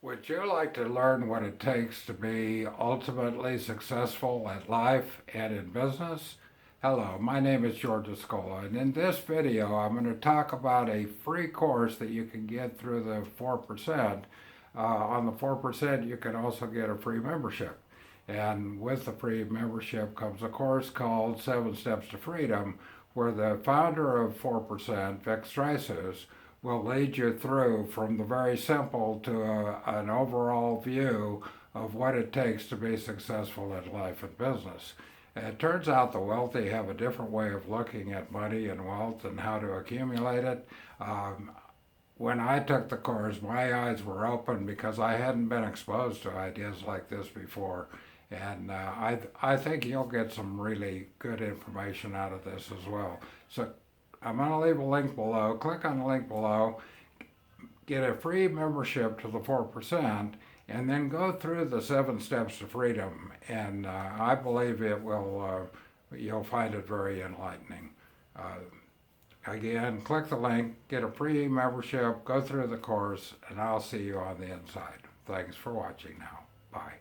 Would you like to learn what it takes to be ultimately successful at life and in business? Hello, my name is George Escola, and in this video I'm going to talk about a free course that you can get through the 4%. On the 4% you can also get a free membership. And with the free membership comes a course called 7 Steps to Freedom, where the founder of 4%, Vic Streisus, will lead you through from the very simple to an overall view of what it takes to be successful in life and business. And it turns out the wealthy have a different way of looking at money and wealth and how to accumulate it. Um, when I took the course, my eyes were open because I hadn't been exposed to ideas like this before. And I think you'll get some really good information out of this as well. So I'm going to leave a link below. Click on the link below, get a free membership to the 4%, and then go through the 7 Steps to Freedom. And I believe you'll find it very enlightening. Again, click the link, get a free membership, go through the course, and I'll see you on the inside. Thanks for watching now. Bye.